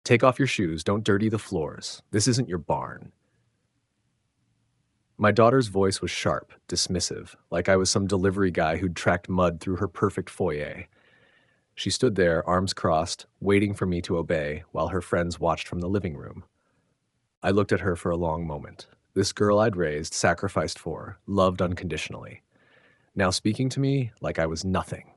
Take off your shoes, don't dirty the floors. This isn't your barn. My daughter's voice was sharp, dismissive, like I was some delivery guy who'd tracked mud through her perfect foyer. She stood there, arms crossed, waiting for me to obey, while her friends watched from the living room. I looked at her for a long moment. This girl I'd raised, sacrificed for, loved unconditionally. Now speaking to me like I was nothing.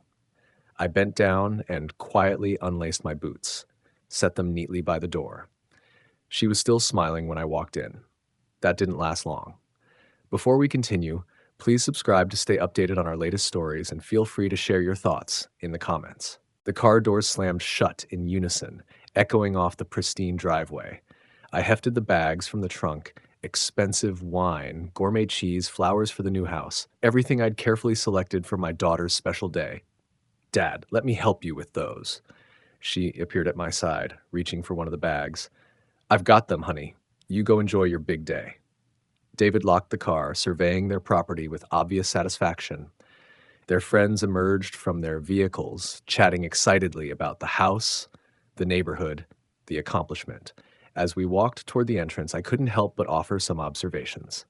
I bent down and quietly unlaced my boots, set them neatly by the door. She was still smiling when I walked in. That didn't last long. Before we continue, please subscribe to stay updated on our latest stories and feel free to share your thoughts in the comments. The car doors slammed shut in unison, echoing off the pristine driveway. I hefted the bags from the trunk, expensive wine, gourmet cheese, flowers for the new house, everything I'd carefully selected for my daughter's special day. Dad, let me help you with those. She appeared at my side, reaching for one of the bags. I've got them, honey. You go enjoy your big day. David locked the car, surveying their property with obvious satisfaction. Their friends emerged from their vehicles, chatting excitedly about the house, the neighborhood, the accomplishment. As we walked toward the entrance, I couldn't help but offer some observations.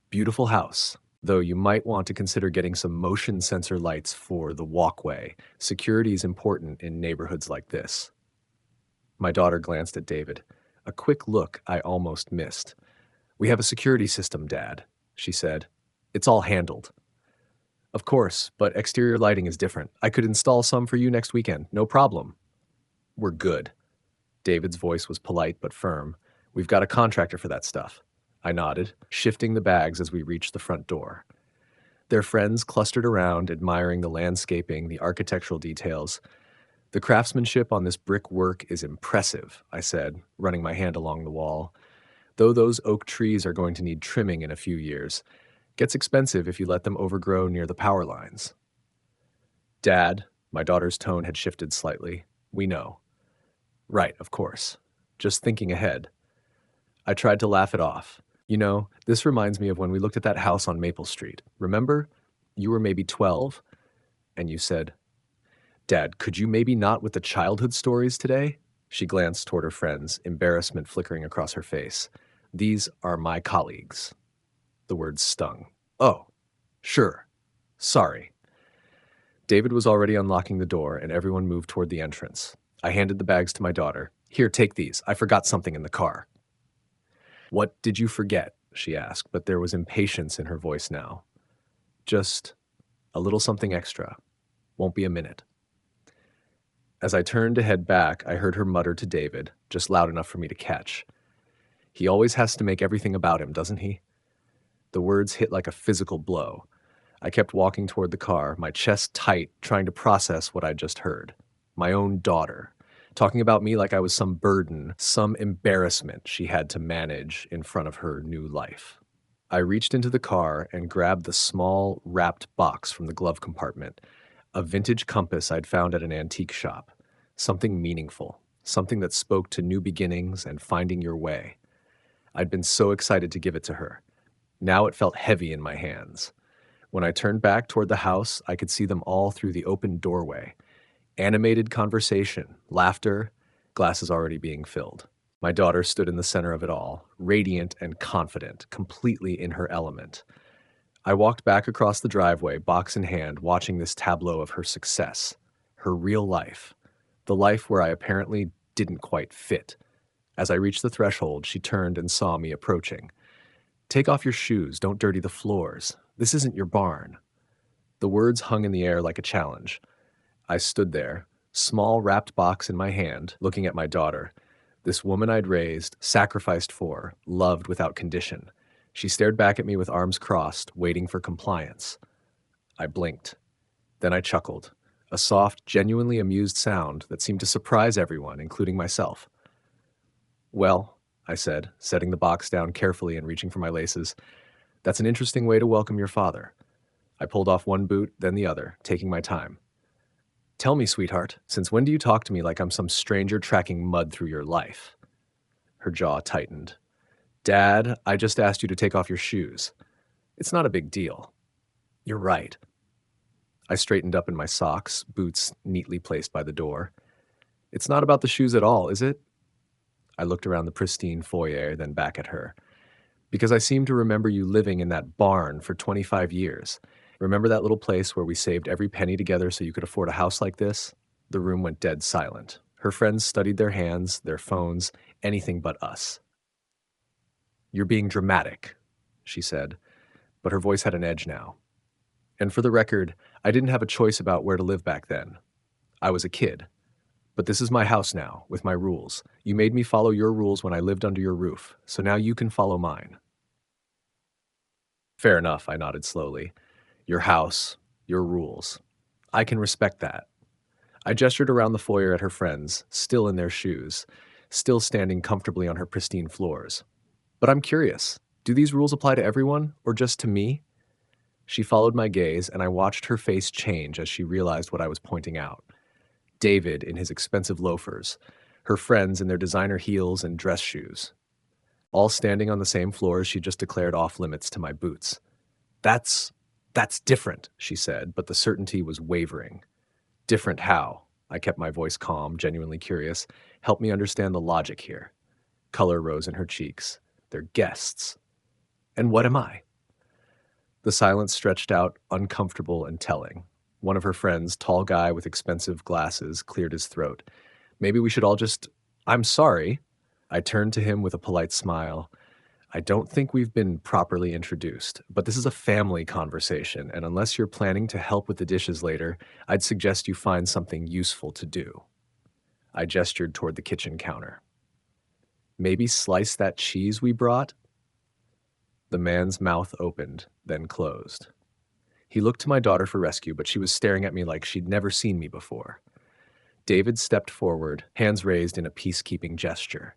Beautiful house, though you might want to consider getting some motion sensor lights for the walkway. Security is important in neighborhoods like this. My daughter glanced at David. A quick look I almost missed. We have a security system, Dad, she said. It's all handled. Of course, but exterior lighting is different. I could install some for you next weekend, no problem. We're good. David's voice was polite but firm. We've got a contractor for that stuff. I nodded, shifting the bags as we reached the front door. Their friends clustered around, admiring the landscaping, the architectural details. The craftsmanship on this brickwork is impressive, I said, running my hand along the wall. Though those oak trees are going to need trimming in a few years. Gets expensive if you let them overgrow near the power lines. Dad, my daughter's tone had shifted slightly. We know. Right, of course. Just thinking ahead. I tried to laugh it off. You know, this reminds me of when we looked at that house on Maple Street. Remember? You were maybe 12, and you said, Dad, could you maybe not with the childhood stories today? She glanced toward her friends, embarrassment flickering across her face. These are my colleagues. The words stung. Oh, sure. Sorry. David was already unlocking the door, and everyone moved toward the entrance. I handed the bags to my daughter. Here, take these. I forgot something in the car. What did you forget? She asked, but there was impatience in her voice now. Just a little something extra. Won't be a minute. As I turned to head back, I heard her mutter to David, just loud enough for me to catch. He always has to make everything about him, doesn't he? The words hit like a physical blow. I kept walking toward the car, my chest tight, trying to process what I'd just heard. My own daughter, talking about me like I was some burden, some embarrassment she had to manage in front of her new life. I reached into the car and grabbed the small, wrapped box from the glove compartment, a vintage compass I'd found at an antique shop. Something meaningful, something that spoke to new beginnings and finding your way. I'd been so excited to give it to her. Now it felt heavy in my hands. When I turned back toward the house, I could see them all through the open doorway. Animated conversation, laughter, glasses already being filled. My daughter stood in the center of it all, radiant and confident, completely in her element. I walked back across the driveway, box in hand, watching this tableau of her success, her real life, the life where I apparently didn't quite fit. As I reached the threshold, she turned and saw me approaching. Take off your shoes, don't dirty the floors. This isn't your barn. The words hung in the air like a challenge. I stood there, small wrapped box in my hand, looking at my daughter. This woman I'd raised, sacrificed for, loved without condition. She stared back at me with arms crossed, waiting for compliance. I blinked. Then I chuckled, a soft, genuinely amused sound that seemed to surprise everyone, including myself. Well, I said, setting the box down carefully and reaching for my laces, that's an interesting way to welcome your father. I pulled off one boot, then the other, taking my time. Tell me, sweetheart, since when do you talk to me like I'm some stranger tracking mud through your life? Her jaw tightened. Dad, I just asked you to take off your shoes. It's not a big deal. You're right. I straightened up in my socks, boots neatly placed by the door. It's not about the shoes at all, is it? I looked around the pristine foyer, then back at her. Because I seem to remember you living in that barn for 25 years. Remember that little place where we saved every penny together so you could afford a house like this? The room went dead silent. Her friends studied their hands, their phones, anything but us. You're being dramatic, she said, but her voice had an edge now. And for the record, I didn't have a choice about where to live back then. I was a kid. But this is my house now, with my rules. You made me follow your rules when I lived under your roof, so now you can follow mine. Fair enough, I nodded slowly. Your house, your rules. I can respect that. I gestured around the foyer at her friends, still in their shoes, still standing comfortably on her pristine floors. But I'm curious, do these rules apply to everyone, or just to me? She followed my gaze, and I watched her face change as she realized what I was pointing out. David in his expensive loafers, her friends in their designer heels and dress shoes, all standing on the same floor as she just declared off limits to my boots. That's different, she said, but the certainty was wavering. Different how? I kept my voice calm, genuinely curious. Help me understand the logic here. Color rose in her cheeks. They're guests. And what am I? The silence stretched out, uncomfortable and telling. One of her friends, tall guy with expensive glasses, cleared his throat. Maybe we should all just... I'm sorry. I turned to him with a polite smile. I don't think we've been properly introduced, but this is a family conversation, and unless you're planning to help with the dishes later, I'd suggest you find something useful to do. I gestured toward the kitchen counter. Maybe slice that cheese we brought? The man's mouth opened, then closed. He looked to my daughter for rescue, but she was staring at me like she'd never seen me before. David stepped forward, hands raised in a peacekeeping gesture.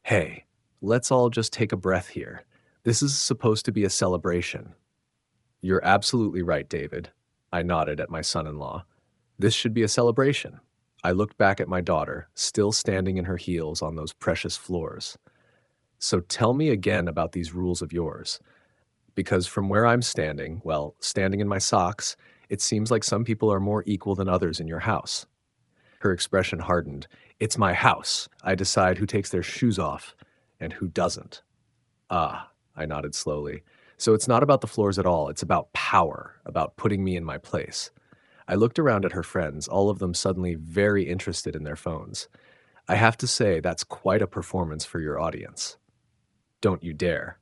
Hey, let's all just take a breath here. This is supposed to be a celebration. You're absolutely right, David. I nodded at my son-in-law. This should be a celebration. I looked back at my daughter, still standing in her heels on those precious floors. So tell me again about these rules of yours. Because from where I'm standing, well, standing in my socks, it seems like some people are more equal than others in your house. Her expression hardened. It's my house. I decide who takes their shoes off and who doesn't. Ah, I nodded slowly. So it's not about the floors at all. It's about power, about putting me in my place. I looked around at her friends, all of them suddenly very interested in their phones. I have to say, that's quite a performance for your audience. Don't you dare.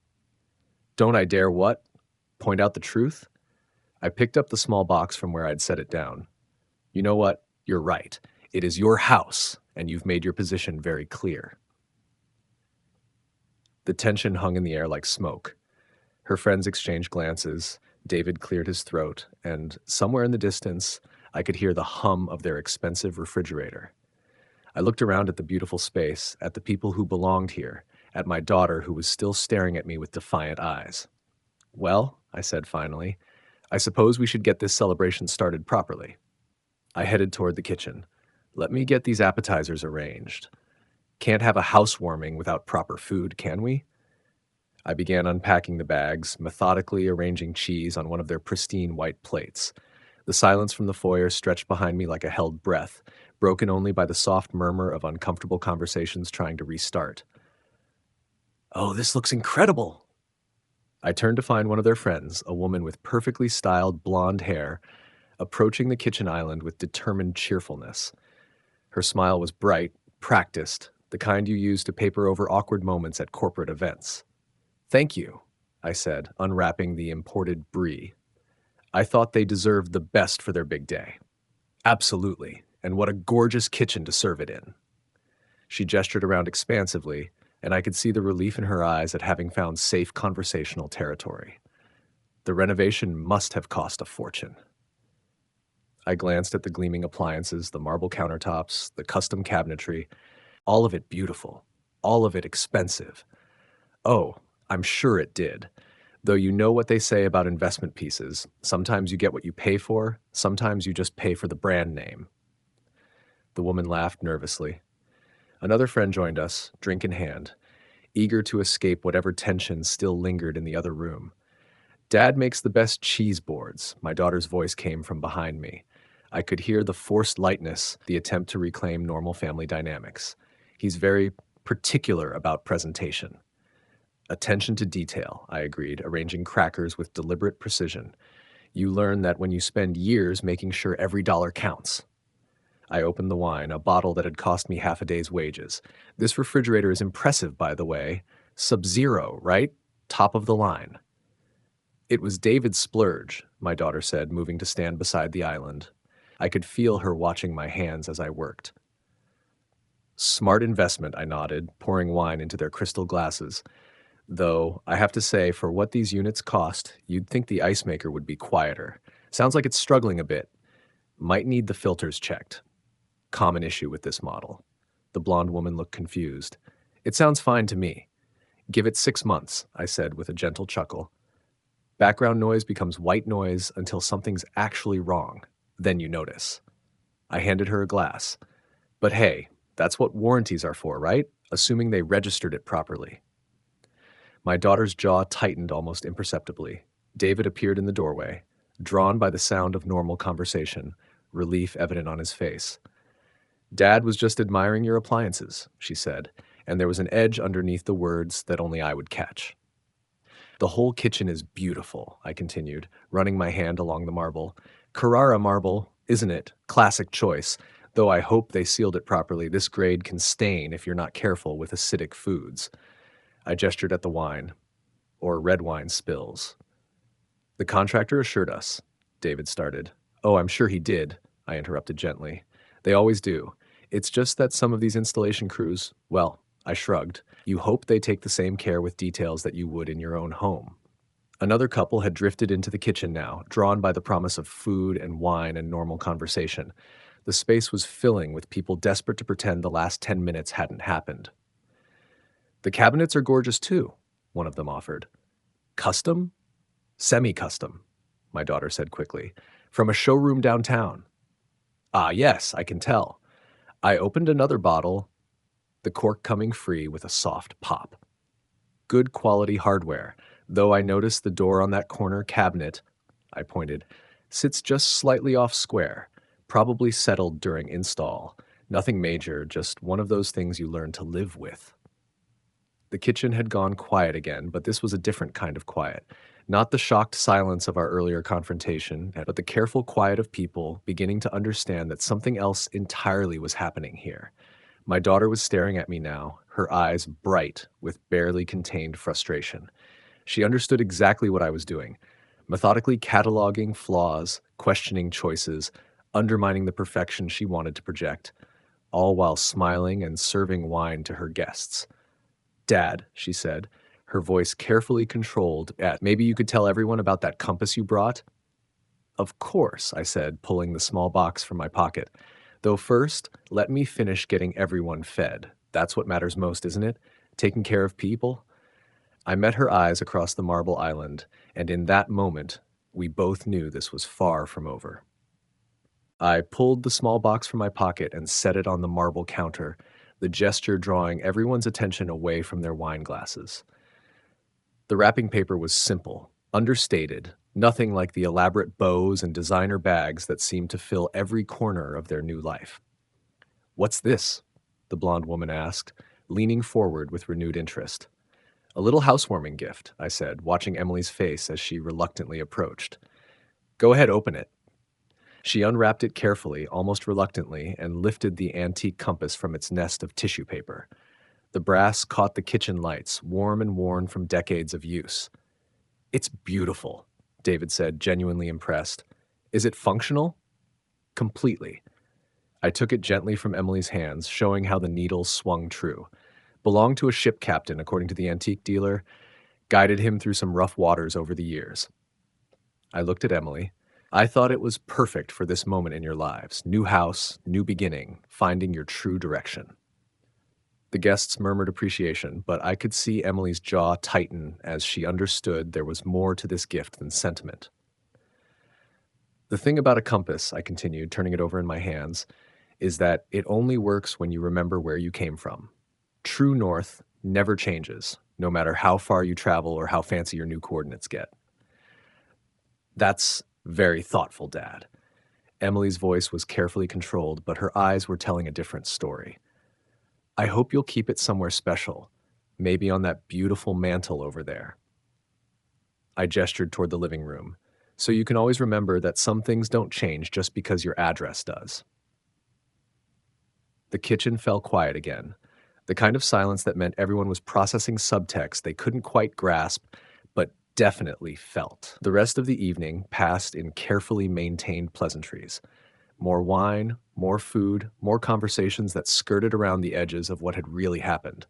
Don't I dare what? Point out the truth? I picked up the small box from where I'd set it down. You know what? You're right. It is your house, and you've made your position very clear. The tension hung in the air like smoke. Her friends exchanged glances. David cleared his throat, and somewhere in the distance, I could hear the hum of their expensive refrigerator. I looked around at the beautiful space, at the people who belonged here, at my daughter who was still staring at me with defiant eyes. Well, I said finally, I suppose we should get this celebration started properly. I headed toward the kitchen. Let me get these appetizers arranged. Can't have a housewarming without proper food, can we? I began unpacking the bags, methodically arranging cheese on one of their pristine white plates. The silence from the foyer stretched behind me like a held breath, broken only by the soft murmur of uncomfortable conversations trying to restart. Oh, this looks incredible! I turned to find one of their friends, a woman with perfectly styled blonde hair, approaching the kitchen island with determined cheerfulness. Her smile was bright, practiced, the kind you use to paper over awkward moments at corporate events. Thank you, I said, unwrapping the imported brie. I thought they deserved the best for their big day. Absolutely, and what a gorgeous kitchen to serve it in. She gestured around expansively, and I could see the relief in her eyes at having found safe conversational territory. The renovation must have cost a fortune. I glanced at the gleaming appliances, the marble countertops, the custom cabinetry, all of it beautiful, all of it expensive. Oh, I'm sure it did. Though you know what they say about investment pieces. Sometimes you get what you pay for, sometimes you just pay for the brand name. The woman laughed nervously. Another friend joined us, drink in hand, eager to escape whatever tension still lingered in the other room. Dad makes the best cheese boards, my daughter's voice came from behind me. I could hear the forced lightness, the attempt to reclaim normal family dynamics. He's very particular about presentation. Attention to detail, I agreed, arranging crackers with deliberate precision. You learn that when you spend years making sure every dollar counts. I opened the wine, a bottle that had cost me half a day's wages. This refrigerator is impressive, by the way. Sub-Zero, right? Top of the line. It was David's splurge, my daughter said, moving to stand beside the island. I could feel her watching my hands as I worked. Smart investment, I nodded, pouring wine into their crystal glasses. Though, I have to say, for what these units cost, you'd think the ice maker would be quieter. Sounds like it's struggling a bit. Might need the filters checked. Common issue with this model. The blonde woman looked confused. It sounds fine to me. Give it 6 months, I said with a gentle chuckle. Background noise becomes white noise until something's actually wrong. Then you notice. I handed her a glass. But hey, that's what warranties are for, right? Assuming they registered it properly. My daughter's jaw tightened almost imperceptibly. David appeared in the doorway, drawn by the sound of normal conversation, relief evident on his face. Dad was just admiring your appliances, she said, and there was an edge underneath the words that only I would catch. The whole kitchen is beautiful, I continued, running my hand along the marble. Carrara marble, isn't it? Classic choice. Though I hope they sealed it properly, this grade can stain if you're not careful with acidic foods. I gestured at the wine, or red wine spills. The contractor assured us, David started. Oh, I'm sure he did, I interrupted gently. They always do. It's just that some of these installation crews, well, I shrugged. You hope they take the same care with details that you would in your own home. Another couple had drifted into the kitchen now, drawn by the promise of food and wine and normal conversation. The space was filling with people desperate to pretend the last 10 minutes hadn't happened. The cabinets are gorgeous too, one of them offered. Custom? Semi-custom, my daughter said quickly. From a showroom downtown. Ah, yes, I can tell. I opened another bottle, the cork coming free with a soft pop. Good quality hardware, though I noticed the door on that corner cabinet, I pointed, sits just slightly off square, probably settled during install. Nothing major, just one of those things you learn to live with. The kitchen had gone quiet again, but this was a different kind of quiet. Not the shocked silence of our earlier confrontation, but the careful quiet of people beginning to understand that something else entirely was happening here. My daughter was staring at me now, her eyes bright with barely contained frustration. She understood exactly what I was doing, methodically cataloging flaws, questioning choices, undermining the perfection she wanted to project, all while smiling and serving wine to her guests. Dad, she said, her voice carefully controlled at, maybe you could tell everyone about that compass you brought? Of course, I said, pulling the small box from my pocket. Though first, let me finish getting everyone fed. That's what matters most, isn't it? Taking care of people? I met her eyes across the marble island, and in that moment, we both knew this was far from over. I pulled the small box from my pocket and set it on the marble counter, the gesture drawing everyone's attention away from their wine glasses. The wrapping paper was simple, understated, nothing like the elaborate bows and designer bags that seemed to fill every corner of their new life. "What's this?" the blonde woman asked, leaning forward with renewed interest. "A little housewarming gift," I said, watching Emily's face as she reluctantly approached. "Go ahead, open it." She unwrapped it carefully, almost reluctantly, and lifted the antique compass from its nest of tissue paper. The brass caught the kitchen lights, warm and worn from decades of use. "It's beautiful," David said, genuinely impressed. "Is it functional?" "Completely." I took it gently from Emily's hands, showing how the needle swung true. Belonged to a ship captain, according to the antique dealer. Guided him through some rough waters over the years. I looked at Emily. "I thought it was perfect for this moment in your lives. New house, new beginning, finding your true direction." The guests murmured appreciation, but I could see Emily's jaw tighten as she understood there was more to this gift than sentiment. "The thing about a compass," I continued, turning it over in my hands, "is that it only works when you remember where you came from. True north never changes, no matter how far you travel or how fancy your new coordinates get." "That's very thoughtful, Dad." Emily's voice was carefully controlled, but her eyes were telling a different story. I hope you'll keep it somewhere special, maybe on that beautiful mantle over there. I gestured toward the living room. So you can always remember that some things don't change just because your address does. The kitchen fell quiet again, the kind of silence that meant everyone was processing subtext they couldn't quite grasp, but definitely felt. The rest of the evening passed in carefully maintained pleasantries. More wine, more food, more conversations that skirted around the edges of what had really happened.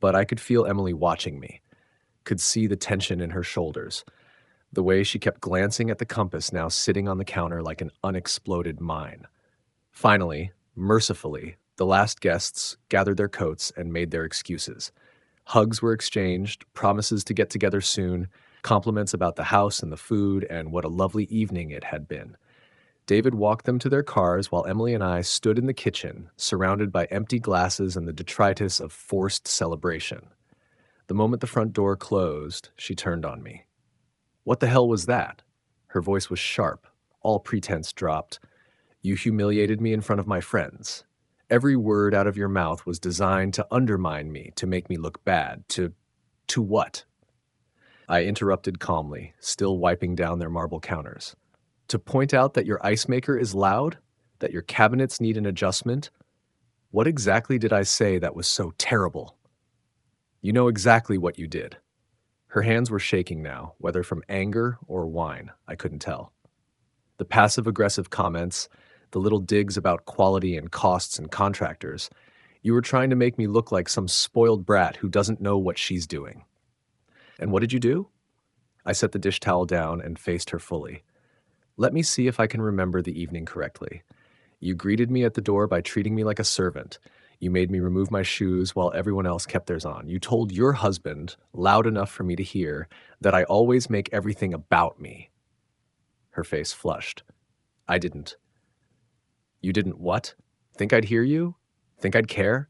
But I could feel Emily watching me, could see the tension in her shoulders, the way she kept glancing at the compass now sitting on the counter like an unexploded mine. Finally, mercifully, the last guests gathered their coats and made their excuses. Hugs were exchanged, promises to get together soon, compliments about the house and the food and what a lovely evening it had been. David walked them to their cars while Emily and I stood in the kitchen, surrounded by empty glasses and the detritus of forced celebration. The moment the front door closed, she turned on me. "What the hell was that?" Her voice was sharp, all pretense dropped. "You humiliated me in front of my friends. Every word out of your mouth was designed to undermine me, to make me look bad. To what?" I interrupted calmly, still wiping down their marble counters. "To point out that your ice maker is loud? That your cabinets need an adjustment? What exactly did I say that was so terrible?" "You know exactly what you did." Her hands were shaking now, whether from anger or wine, I couldn't tell. The passive-aggressive comments, the little digs about quality and costs and contractors. You were trying to make me look like some spoiled brat who doesn't know what she's doing. And what did you do? I set the dish towel down and faced her fully. Let me see if I can remember the evening correctly. You greeted me at the door by treating me like a servant. You made me remove my shoes while everyone else kept theirs on. You told your husband, loud enough for me to hear, that I always make everything about me. Her face flushed. I didn't. You didn't what? Think I'd hear you? Think I'd care?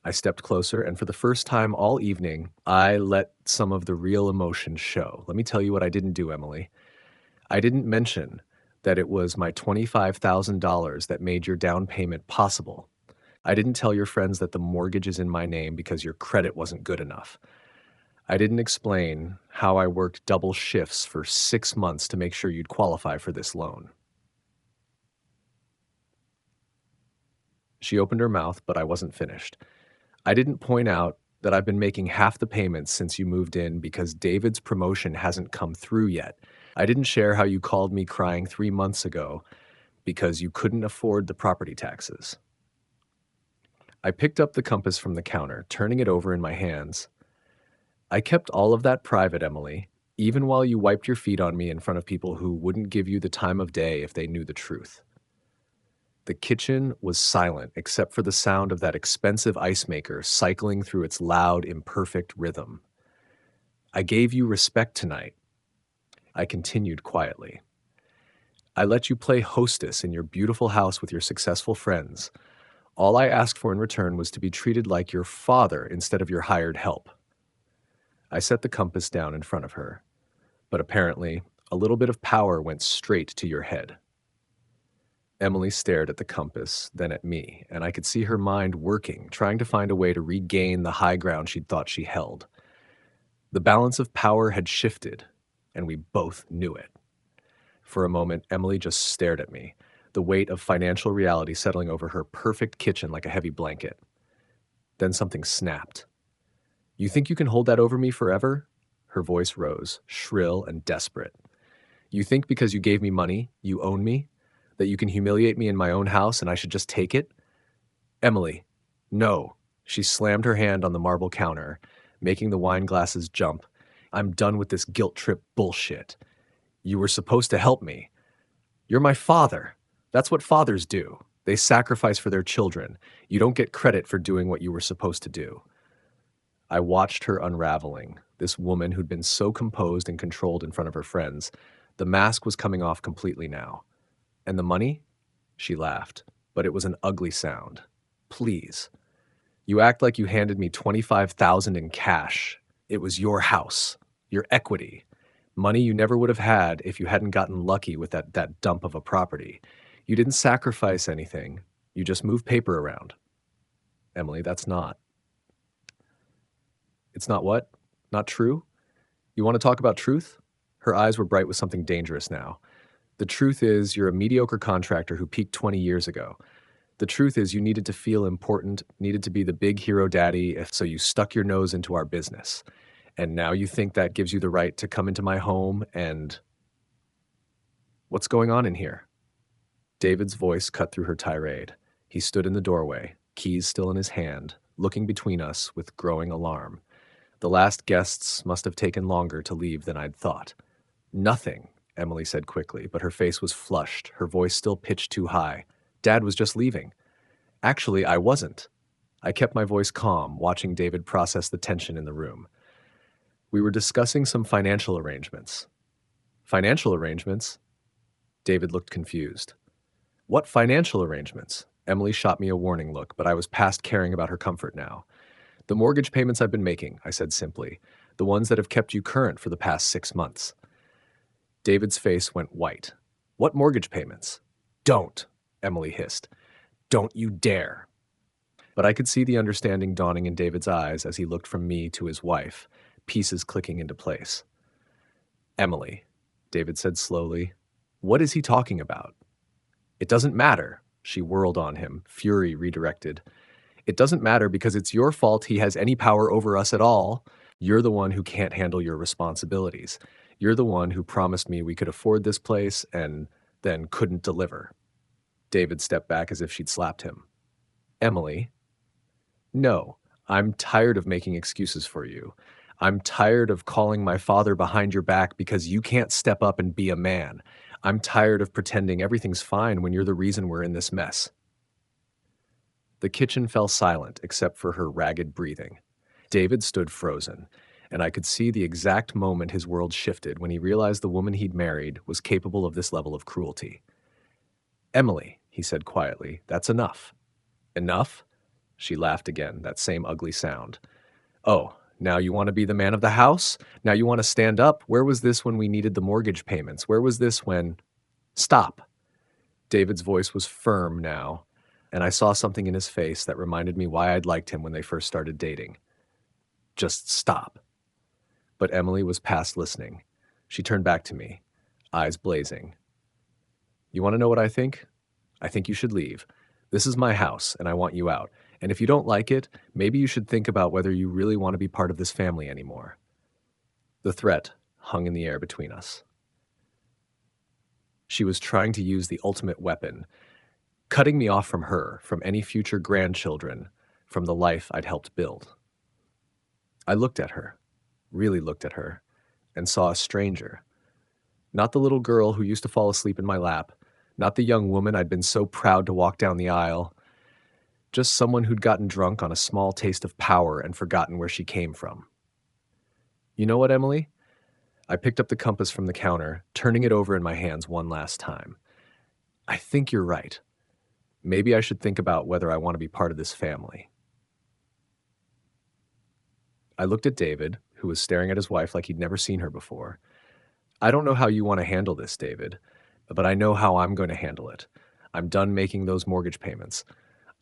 I stepped closer, and for the first time all evening, I let some of the real emotion show. Let me tell you what I didn't do, Emily. I didn't mention that it was my $25,000 that made your down payment possible. I didn't tell your friends that the mortgage is in my name because your credit wasn't good enough. I didn't explain how I worked double shifts for 6 months to make sure you'd qualify for this loan. She opened her mouth, but I wasn't finished. I didn't point out that I've been making half the payments since you moved in because David's promotion hasn't come through yet. I didn't share how you called me crying 3 months ago because you couldn't afford the property taxes. I picked up the compass from the counter, turning it over in my hands. I kept all of that private, Emily, even while you wiped your feet on me in front of people who wouldn't give you the time of day if they knew the truth. The kitchen was silent except for the sound of that expensive ice maker cycling through its loud, imperfect rhythm. I gave you respect tonight. I continued quietly. I let you play hostess in your beautiful house with your successful friends. All I asked for in return was to be treated like your father instead of your hired help. I set the compass down in front of her, but apparently a little bit of power went straight to your head. Emily stared at the compass, then at me, and I could see her mind working, trying to find a way to regain the high ground she'd thought she held. The balance of power had shifted, and we both knew it. For a moment, Emily just stared at me, the weight of financial reality settling over her perfect kitchen like a heavy blanket. Then something snapped. "You think you can hold that over me forever?" Her voice rose, shrill and desperate. "You think because you gave me money, you own me? That you can humiliate me in my own house and I should just take it?" "Emily, no." She slammed her hand on the marble counter, making the wine glasses jump. "I'm done with this guilt trip bullshit. You were supposed to help me. You're my father. That's what fathers do. They sacrifice for their children. You don't get credit for doing what you were supposed to do." I watched her unraveling, this woman who'd been so composed and controlled in front of her friends. The mask was coming off completely now. "And the money?" She laughed, but it was an ugly sound. "Please. You act like you handed me $25,000 in cash. It was your house, your equity. Money you never would have had if you hadn't gotten lucky with that dump of a property. You didn't sacrifice anything. You just moved paper around." Emily, that's not. It's not what? Not true? You want to talk about truth? Her eyes were bright with something dangerous now. The truth is, you're a mediocre contractor who peaked 20 years ago. The truth is, you needed to feel important, needed to be the big hero daddy, so you stuck your nose into our business. And now you think that gives you the right to come into my home and... What's going on in here? David's voice cut through her tirade. He stood in the doorway, keys still in his hand, looking between us with growing alarm. The last guests must have taken longer to leave than I'd thought. Nothing, Emily said quickly, but her face was flushed, her voice still pitched too high. Dad was just leaving. Actually, I wasn't. I kept my voice calm, watching David process the tension in the room. We were discussing some financial arrangements. Financial arrangements? David looked confused. What financial arrangements? Emily shot me a warning look, but I was past caring about her comfort now. The mortgage payments I've been making, I said simply. The ones that have kept you current for the past 6 months. David's face went white. What mortgage payments? Don't, Emily hissed. Don't you dare. But I could see the understanding dawning in David's eyes as he looked from me to his wife, pieces clicking into place. Emily, David said slowly, what is he talking about? It doesn't matter, she whirled on him, fury redirected. It doesn't matter because it's your fault he has any power over us at all. You're the one who can't handle your responsibilities. You're the one who promised me we could afford this place and then couldn't deliver. David stepped back as if she'd slapped him. Emily, no, I'm tired of making excuses for you. I'm tired of calling my father behind your back because you can't step up and be a man. I'm tired of pretending everything's fine when you're the reason we're in this mess. The kitchen fell silent except for her ragged breathing. David stood frozen, and I could see the exact moment his world shifted when he realized the woman he'd married was capable of this level of cruelty. Emily, he said quietly, that's enough. Enough? She laughed again, that same ugly sound. Oh, now you want to be the man of the house? Now you want to stand up? Where was this when we needed the mortgage payments? Where was this when... Stop. David's voice was firm now, and I saw something in his face that reminded me why I'd liked him when they first started dating. Just stop. But Emily was past listening. She turned back to me, eyes blazing. You want to know what I think? I think you should leave. This is my house, and I want you out. And if you don't like it, maybe you should think about whether you really want to be part of this family anymore. The threat hung in the air between us. She was trying to use the ultimate weapon, cutting me off from her, from any future grandchildren, from the life I'd helped build. I looked at her, really looked at her, and saw a stranger. Not the little girl who used to fall asleep in my lap, not the young woman I'd been so proud to walk down the aisle, just someone who'd gotten drunk on a small taste of power and forgotten where she came from. You know what, Emily? I picked up the compass from the counter, turning it over in my hands one last time. I think you're right. Maybe I should think about whether I want to be part of this family. I looked at David, who was staring at his wife like he'd never seen her before. I don't know how you want to handle this, David, but I know how I'm going to handle it. I'm done making those mortgage payments.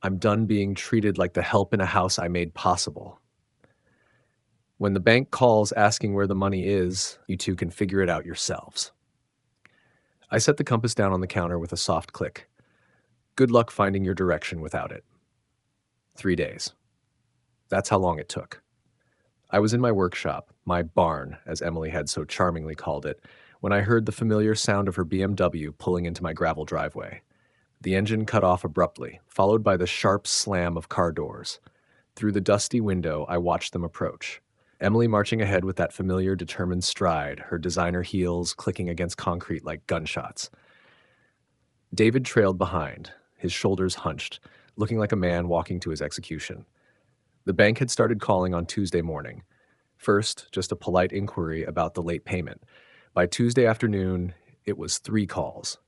I'm done being treated like the help in a house I made possible. When the bank calls asking where the money is, you two can figure it out yourselves. I set the compass down on the counter with a soft click. Good luck finding your direction without it. 3 days. That's how long it took. I was in my workshop, my barn, as Emily had so charmingly called it, when I heard the familiar sound of her BMW pulling into my gravel driveway. The engine cut off abruptly, followed by the sharp slam of car doors. Through the dusty window, I watched them approach. Emily marching ahead with that familiar, determined stride, her designer heels clicking against concrete like gunshots. David trailed behind, his shoulders hunched, looking like a man walking to his execution. The bank had started calling on Tuesday morning. First, just a polite inquiry about the late payment. By Tuesday afternoon, it was 3 calls.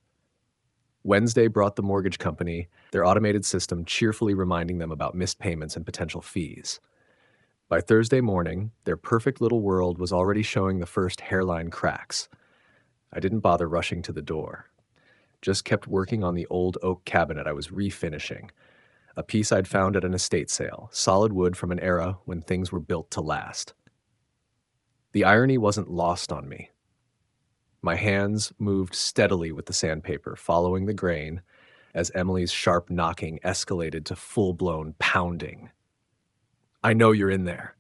Wednesday brought the mortgage company, their automated system cheerfully reminding them about missed payments and potential fees. By Thursday morning, their perfect little world was already showing the first hairline cracks. I didn't bother rushing to the door. Just kept working on the old oak cabinet I was refinishing. A piece I'd found at an estate sale, solid wood from an era when things were built to last. The irony wasn't lost on me. My hands moved steadily with the sandpaper, following the grain, as Emily's sharp knocking escalated to full-blown pounding. "I know you're in there."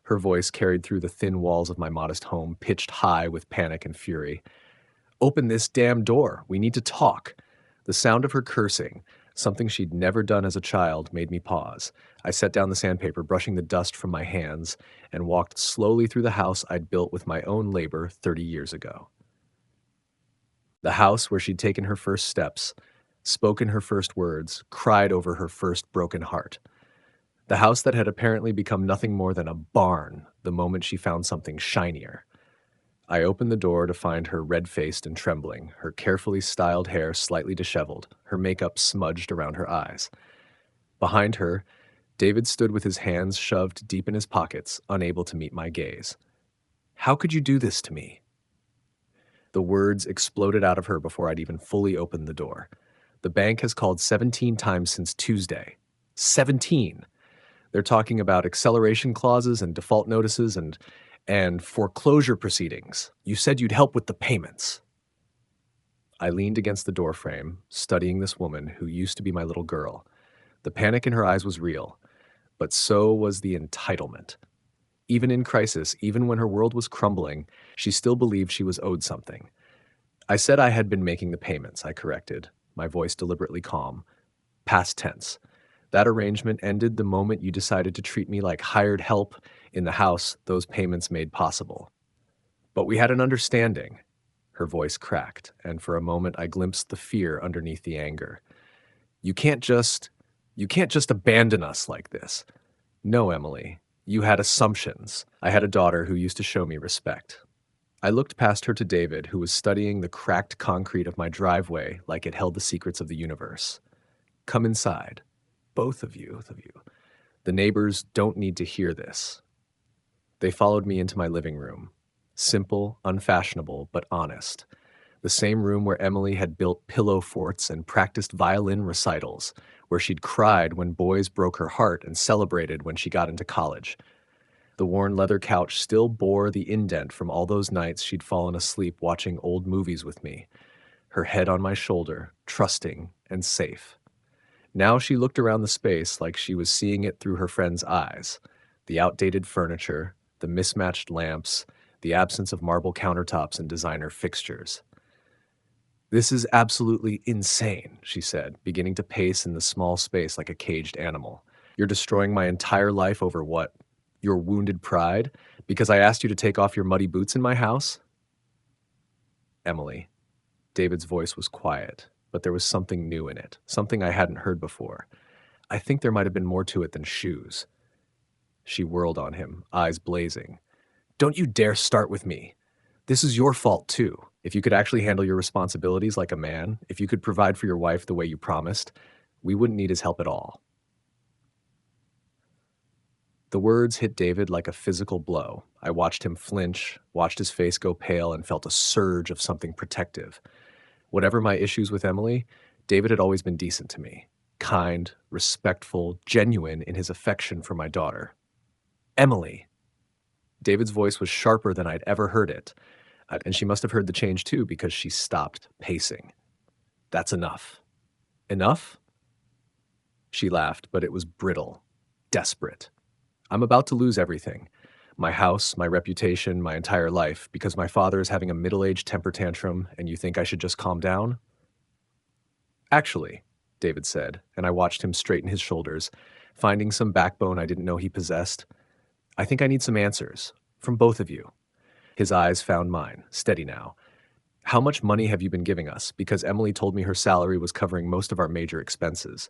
Her voice carried through the thin walls of my modest home, pitched high with panic and fury. "Open this damn door. We need to talk." The sound of her cursing, something she'd never done as a child, made me pause. I set down the sandpaper, brushing the dust from my hands, and walked slowly through the house I'd built with my own labor 30 years ago. The house where she'd taken her first steps, spoken her first words, cried over her first broken heart. The house that had apparently become nothing more than a barn the moment she found something shinier. I opened the door to find her red-faced and trembling, her carefully styled hair slightly disheveled, her makeup smudged around her eyes. Behind her, David stood with his hands shoved deep in his pockets, unable to meet my gaze. "How could you do this to me?" The words exploded out of her before I'd even fully opened the door. "The bank has called 17 times since Tuesday. 17! They're talking about acceleration clauses and default notices and foreclosure proceedings. You said you'd help with the payments." I leaned against the doorframe, studying this woman who used to be my little girl. The panic in her eyes was real, but so was the entitlement. Even in crisis, even when her world was crumbling, she still believed she was owed something. "I said I had been making the payments," I corrected, my voice deliberately calm. "Past tense. That arrangement ended the moment you decided to treat me like hired help in the house those payments made possible. But we had an understanding." Her voice cracked, and for a moment I glimpsed the fear underneath the anger. You can't just abandon us like this." "No, Emily. You had assumptions. I had a daughter who used to show me respect." I looked past her to David, who was studying the cracked concrete of my driveway like it held the secrets of the universe. "Come inside. Both of you. The neighbors don't need to hear this." They followed me into my living room. Simple, unfashionable, but honest. The same room where Emily had built pillow forts and practiced violin recitals, where she'd cried when boys broke her heart and celebrated when she got into college. The worn leather couch still bore the indent from all those nights she'd fallen asleep watching old movies with me, her head on my shoulder, trusting and safe. Now she looked around the space like she was seeing it through her friend's eyes. The outdated furniture, the mismatched lamps, the absence of marble countertops and designer fixtures. "This is absolutely insane," she said, beginning to pace in the small space like a caged animal. "You're destroying my entire life over what? Your wounded pride? Because I asked you to take off your muddy boots in my house?" "Emily." David's voice was quiet, but there was something new in it, something I hadn't heard before. "I think there might have been more to it than shoes." She whirled on him, eyes blazing. "Don't you dare start with me. This is your fault, too. If you could actually handle your responsibilities like a man, if you could provide for your wife the way you promised, we wouldn't need his help at all." The words hit David like a physical blow. I watched him flinch, watched his face go pale, and felt a surge of something protective. Whatever my issues with Emily, David had always been decent to me. Kind, respectful, genuine in his affection for my daughter. "Emily." David's voice was sharper than I'd ever heard it, and she must have heard the change too because she stopped pacing. "That's enough." "Enough?" She laughed, but it was brittle, desperate. "I'm about to lose everything. My house, my reputation, my entire life, because my father is having a middle-aged temper tantrum, and you think I should just calm down?" "Actually," David said, and I watched him straighten his shoulders, finding some backbone I didn't know he possessed. "I think I need some answers, from both of you." His eyes found mine, steady now. "How much money have you been giving us? Because Emily told me her salary was covering most of our major expenses."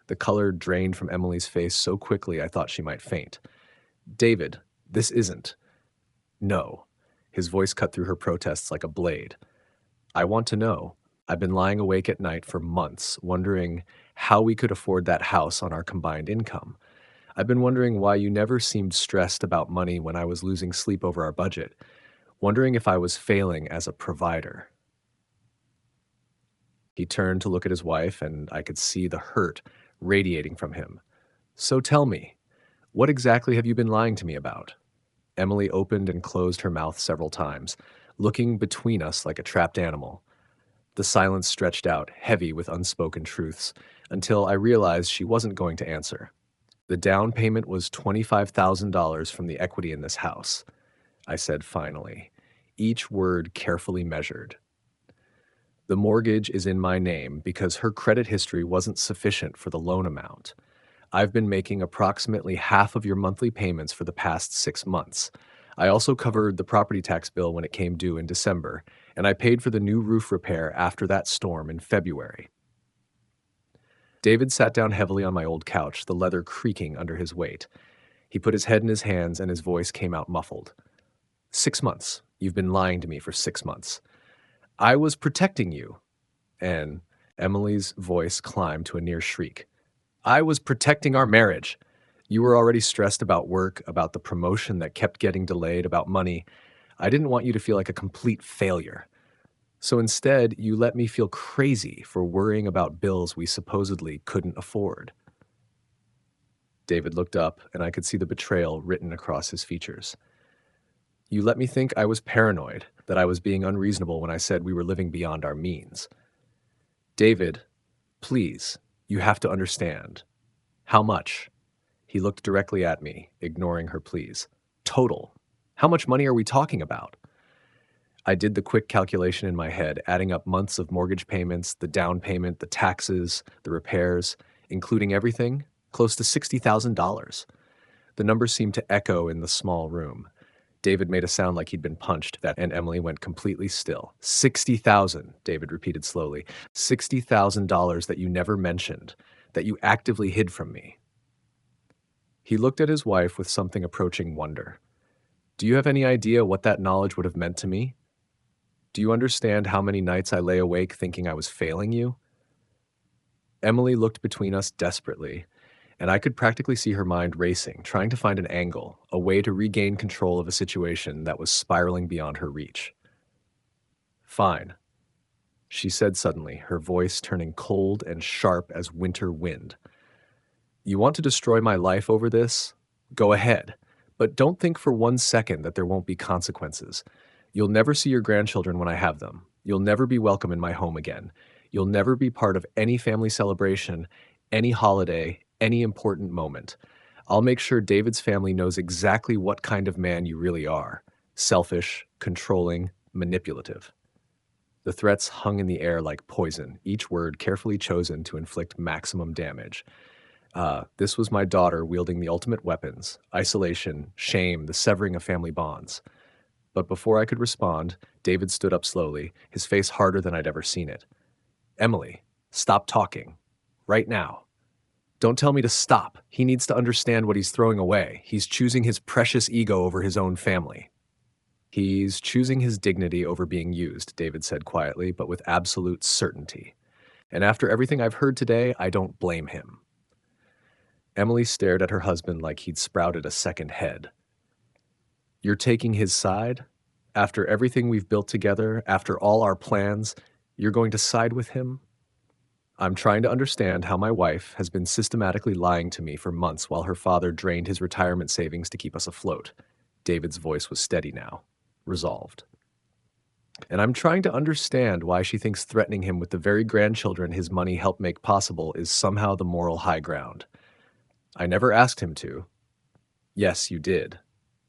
The color drained from Emily's face so quickly I thought she might faint. "David, this isn't." "No." His voice cut through her protests like a blade. "I want to know. I've been lying awake at night for months, wondering how we could afford that house on our combined income. I've been wondering why you never seemed stressed about money when I was losing sleep over our budget, wondering if I was failing as a provider." He turned to look at his wife, and I could see the hurt radiating from him. So tell me, what exactly have you been lying to me about? Emily opened and closed her mouth several times, looking between us like a trapped animal. The silence stretched out, heavy with unspoken truths, until I realized she wasn't going to answer. The down payment was $25,000 from the equity in this house, I said finally, each word carefully measured. The mortgage is in my name because her credit history wasn't sufficient for the loan amount. I've been making approximately half of your monthly payments for the past 6 months. I also covered the property tax bill when it came due in December, and I paid for the new roof repair after that storm in February. David sat down heavily on my old couch, the leather creaking under his weight. He put his head in his hands and his voice came out muffled. 6 months. You've been lying to me for 6 months. I was protecting you. And Emily's voice climbed to a near shriek. I was protecting our marriage. You were already stressed about work, about the promotion that kept getting delayed, about money. I didn't want you to feel like a complete failure. So instead, you let me feel crazy for worrying about bills we supposedly couldn't afford. David looked up, and I could see the betrayal written across his features. You let me think I was paranoid, that I was being unreasonable when I said we were living beyond our means. David, please, you have to understand. How much? He looked directly at me, ignoring her pleas. Total. How much money are we talking about? I did the quick calculation in my head, adding up months of mortgage payments, the down payment, the taxes, the repairs, including everything, close to $60,000. The number seemed to echo in the small room. David made a sound like he'd been punched, and Emily went completely still. 60,000, David repeated slowly. $60,000 that you never mentioned, that you actively hid from me. He looked at his wife with something approaching wonder. Do you have any idea what that knowledge would have meant to me? Do you understand how many nights I lay awake thinking I was failing you? Emily looked between us desperately, and I could practically see her mind racing, trying to find an angle, a way to regain control of a situation that was spiraling beyond her reach. Fine, she said suddenly, her voice turning cold and sharp as winter wind. You want to destroy my life over this? Go ahead, but don't think for 1 second that there won't be consequences. You'll never see your grandchildren when I have them. You'll never be welcome in my home again. You'll never be part of any family celebration, any holiday, any important moment. I'll make sure David's family knows exactly what kind of man you really are. Selfish, controlling, manipulative. The threats hung in the air like poison, each word carefully chosen to inflict maximum damage. This was my daughter wielding the ultimate weapons: isolation, shame, the severing of family bonds. But before I could respond, David stood up slowly, his face harder than I'd ever seen it. Emily, stop talking. Right now. Don't tell me to stop. He needs to understand what he's throwing away. He's choosing his precious ego over his own family. He's choosing his dignity over being used, David said quietly, but with absolute certainty. And after everything I've heard today, I don't blame him. Emily stared at her husband like he'd sprouted a second head. You're taking his side? After everything we've built together, after all our plans, you're going to side with him? I'm trying to understand how my wife has been systematically lying to me for months while her father drained his retirement savings to keep us afloat. David's voice was steady now, resolved. And I'm trying to understand why she thinks threatening him with the very grandchildren his money helped make possible is somehow the moral high ground. I never asked him to. Yes, you did,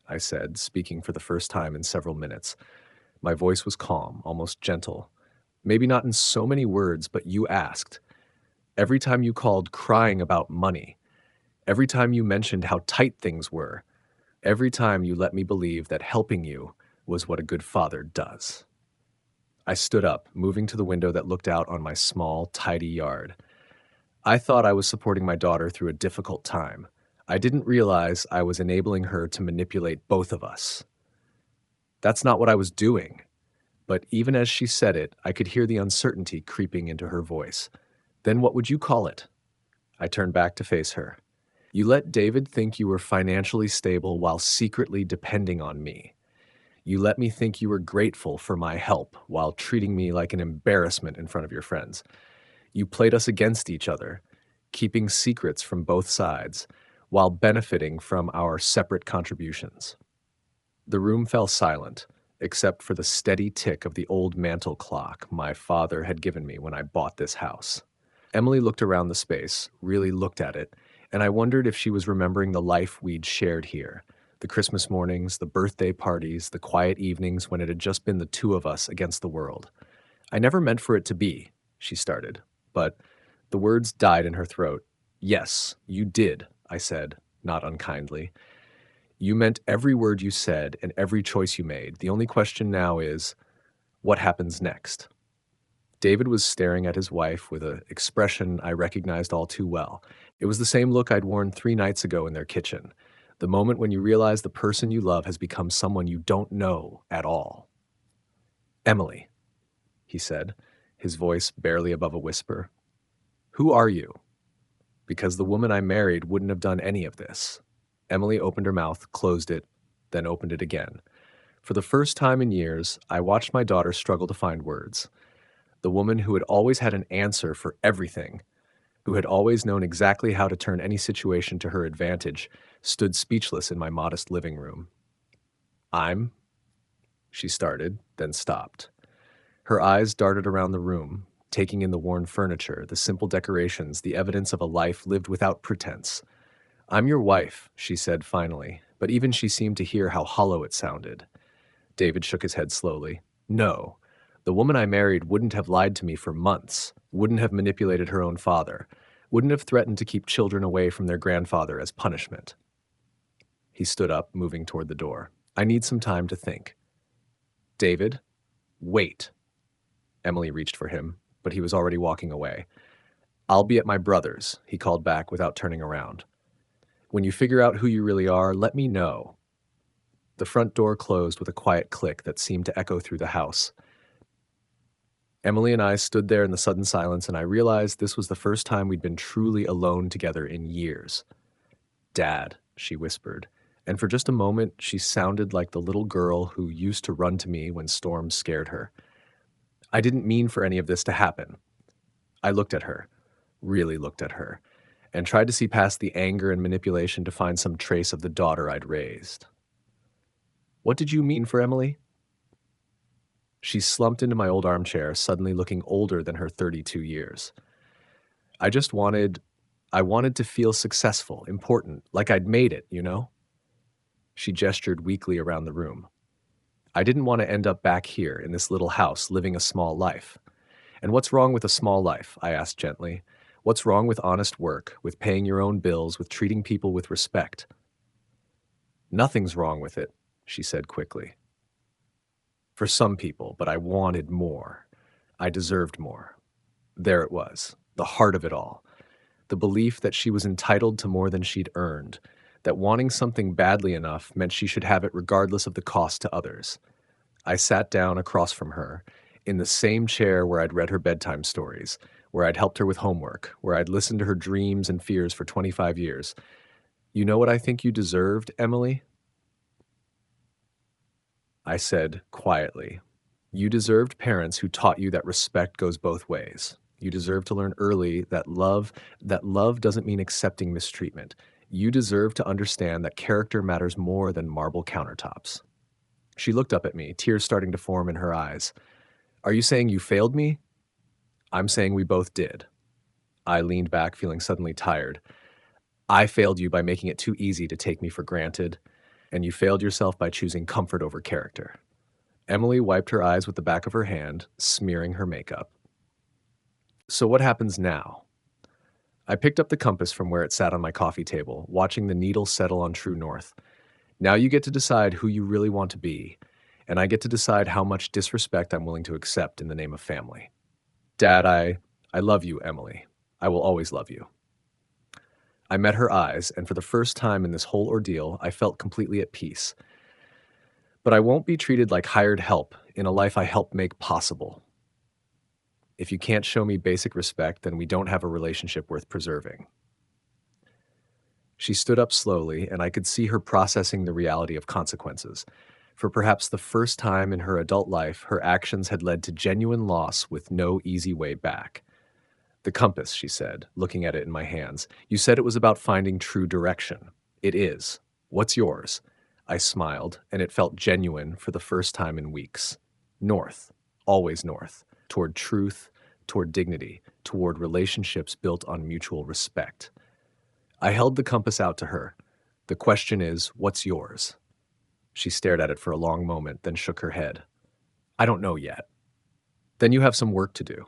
I said, speaking for the first time in several minutes. My voice was calm, almost gentle. Maybe not in so many words, but you asked. Every time you called crying about money, every time you mentioned how tight things were, every time you let me believe that helping you was what a good father does. I stood up, moving to the window that looked out on my small, tidy yard. I thought I was supporting my daughter through a difficult time. I didn't realize I was enabling her to manipulate both of us. That's not what I was doing. But even as she said it, I could hear the uncertainty creeping into her voice. Then what would you call it? I turned back to face her. You let David think you were financially stable while secretly depending on me. You let me think you were grateful for my help while treating me like an embarrassment in front of your friends. You played us against each other. keeping secrets from both sides, while benefiting from our separate contributions. The room fell silent, except for the steady tick of the old mantel clock my father had given me when I bought this house. Emily looked around the space, really looked at it, and I wondered if she was remembering the life we'd shared here. The Christmas mornings, the birthday parties, the quiet evenings when it had just been the two of us against the world. I never meant for it to be, she started, but the words died in her throat. Yes, you did, I said, not unkindly. You meant every word you said and every choice you made. The only question now is, what happens next? David was staring at his wife with an expression I recognized all too well. It was the same look I'd worn 3 nights ago in their kitchen. The moment when you realize the person you love has become someone you don't know at all. Emily, he said, his voice barely above a whisper. Who are you? Because the woman I married wouldn't have done any of this. Emily opened her mouth, closed it, then opened it again. For the first time in years, I watched my daughter struggle to find words. The woman who had always had an answer for everything, who had always known exactly how to turn any situation to her advantage, stood speechless in my modest living room. She started, then stopped. Her eyes darted around the room, taking in the worn furniture, the simple decorations, the evidence of a life lived without pretense. I'm your wife, she said finally, but even she seemed to hear how hollow it sounded. David shook his head slowly. No. The woman I married wouldn't have lied to me for months, wouldn't have manipulated her own father, wouldn't have threatened to keep children away from their grandfather as punishment. He stood up, moving toward the door. I need some time to think. David, wait. Emily reached for him, but he was already walking away. I'll be at my brother's, he called back without turning around. When you figure out who you really are, let me know. The front door closed with a quiet click that seemed to echo through the house. Emily and I stood there in the sudden silence, and I realized this was the first time we'd been truly alone together in years. Dad, she whispered, and for just a moment she sounded like the little girl who used to run to me when storms scared her. I didn't mean for any of this to happen. I looked at her, really looked at her, and tried to see past the anger and manipulation to find some trace of the daughter I'd raised. What did you mean for Emily? She slumped into my old armchair, suddenly looking older than her 32 years. I wanted to feel successful, important, like I'd made it, you know? She gestured weakly around the room. I didn't want to end up back here in this little house living a small life. And what's wrong with a small life? I asked gently. What's wrong with honest work, with paying your own bills, with treating people with respect? Nothing's wrong with it, she said quickly. For some people, but I wanted more. I deserved more. There it was, the heart of it all. The belief that she was entitled to more than she'd earned, that wanting something badly enough meant she should have it regardless of the cost to others. I sat down across from her, in the same chair where I'd read her bedtime stories, where I'd helped her with homework, where I'd listened to her dreams and fears for 25 years. You know what I think you deserved, Emily? I said quietly, you deserved parents who taught you that respect goes both ways. You deserve to learn early that love doesn't mean accepting mistreatment. You deserve to understand that character matters more than marble countertops. She looked up at me, tears starting to form in her eyes. Are you saying you failed me? I'm saying we both did. I leaned back, feeling suddenly tired. I failed you by making it too easy to take me for granted, and you failed yourself by choosing comfort over character. Emily wiped her eyes with the back of her hand, smearing her makeup. So what happens now? I picked up the compass from where it sat on my coffee table, watching the needle settle on true north. Now you get to decide who you really want to be, and I get to decide how much disrespect I'm willing to accept in the name of family. Dad, I love you, Emily. I will always love you. I met her eyes, and for the first time in this whole ordeal, I felt completely at peace. But I won't be treated like hired help in a life I helped make possible. If you can't show me basic respect, then we don't have a relationship worth preserving. She stood up slowly, and I could see her processing the reality of consequences. For perhaps the first time in her adult life, her actions had led to genuine loss with no easy way back. The compass, she said, looking at it in my hands. You said it was about finding true direction. It is. What's yours? I smiled, and it felt genuine for the first time in weeks. North. Always north. Toward truth, toward dignity, toward relationships built on mutual respect. I held the compass out to her. The question is, what's yours? She stared at it for a long moment, then shook her head. I don't know yet. Then you have some work to do.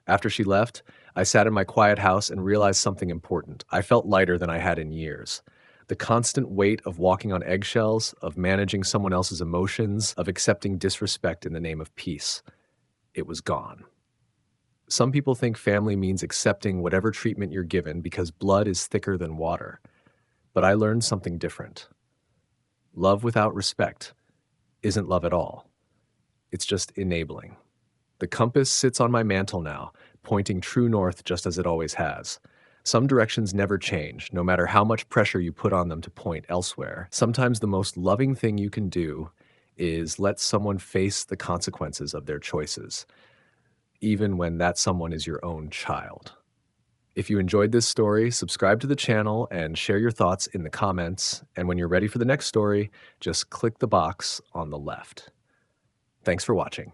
After she left, I sat in my quiet house and realized something important. I felt lighter than I had in years. The constant weight of walking on eggshells, of managing someone else's emotions, of accepting disrespect in the name of peace. It was gone. Some people think family means accepting whatever treatment you're given because blood is thicker than water. But I learned something different. Love without respect isn't love at all. It's just enabling. The compass sits on my mantle now, pointing true north just as it always has. Some directions never change, no matter how much pressure you put on them to point elsewhere. Sometimes the most loving thing you can do is let someone face the consequences of their choices, even when that someone is your own child. If you enjoyed this story, subscribe to the channel and share your thoughts in the comments. And when you're ready for the next story, just click the box on the left. Thanks for watching.